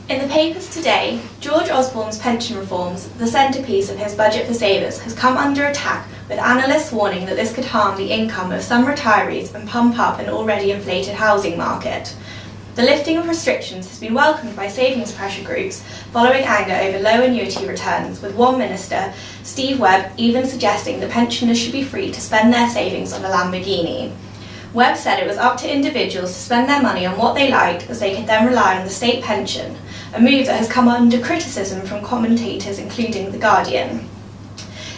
In the papers today, George Osborne's pension reforms, the centrepiece of his budget for savers, has come under attack, with analysts warning that this could harm the income of some retirees and pump up an already inflated housing market. The lifting of restrictions has been welcomed by savings pressure groups following anger over low annuity returns, with one minister, Steve Webb, even suggesting that pensioners should be free to spend their savings on a Lamborghini. Webb said it was up to individuals to spend their money on what they liked, as they could then rely on the state pension, a move that has come under criticism from commentators including The Guardian.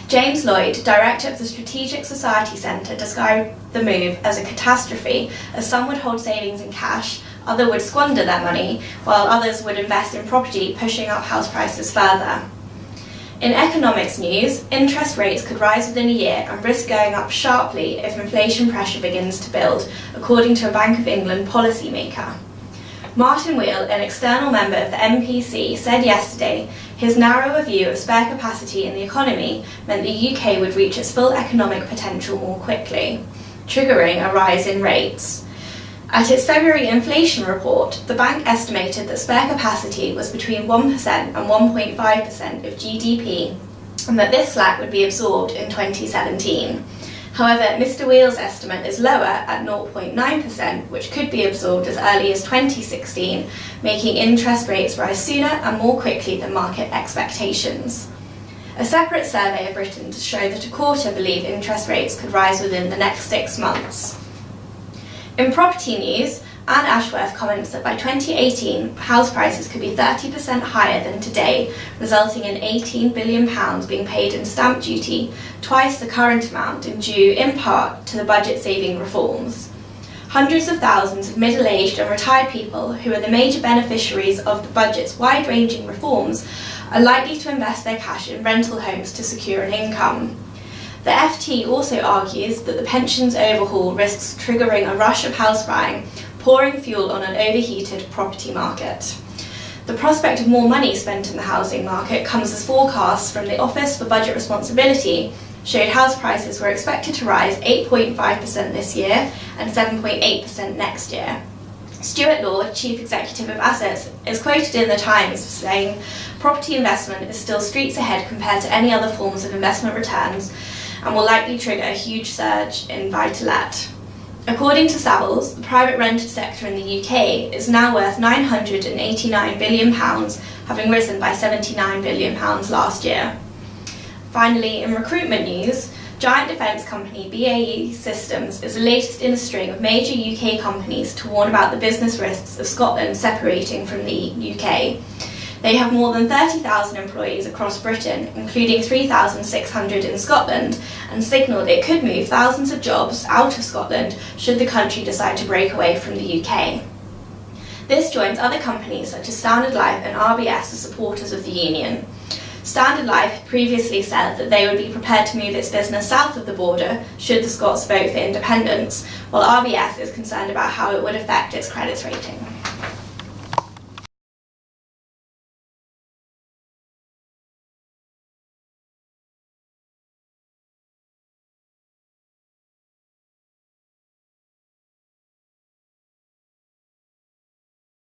James Lloyd, director of the Strategic Society Centre, described the move as a catastrophe, as some would hold savings in cash, others would squander their money, while others would invest in property, pushing up house prices further. In economics news, interest rates could rise within a year and risk going up sharply if inflation pressure begins to build, according to a Bank of England policymaker. Martin Wheel, an external member of the MPC, said yesterday his narrower view of spare capacity in the economy meant the UK would reach its full economic potential more quickly, triggering a rise in rates. At its February inflation report, the bank estimated that spare capacity was between 1% and 1.5% of GDP, and that this slack would be absorbed in 2017. However, Mr. Wheel's estimate is lower at 0.9%, which could be absorbed as early as 2016, making interest rates rise sooner and more quickly than market expectations. A separate survey of Britons show that a quarter believe interest rates could rise within the next 6 months. In property news, Anne Ashworth comments that by 2018, house prices could be 30% higher than today, resulting in £18 billion being paid in stamp duty, twice the current amount, and due in part to the budget-saving reforms. Hundreds of thousands of middle-aged and retired people, who are the major beneficiaries of the budget's wide-ranging reforms, are likely to invest their cash in rental homes to secure an income. The FT also argues that the pensions overhaul risks triggering a rush of house buying, pouring fuel on an overheated property market. The prospect of more money spent in the housing market comes as forecasts from the Office for Budget Responsibility showed house prices were expected to rise 8.5% this year and 7.8% next year. Stuart Law, Chief Executive of Assets, is quoted in The Times saying, "Property investment is still streets ahead compared to any other forms of investment returns, and will likely trigger a huge surge in buy-to-let." According to Savills, the private rented sector in the UK is now worth £989 billion, having risen by £79 billion last year. Finally, in recruitment news, giant defence company BAE Systems is the latest in a string of major UK companies to warn about the business risks of Scotland separating from the UK. They have more than 30,000 employees across Britain, including 3,600 in Scotland, and signalled it could move thousands of jobs out of Scotland should the country decide to break away from the UK. This joins other companies such as Standard Life and RBS as supporters of the union. Standard Life had previously said that they would be prepared to move its business south of the border should the Scots vote for independence, while RBS is concerned about how it would affect its credit rating.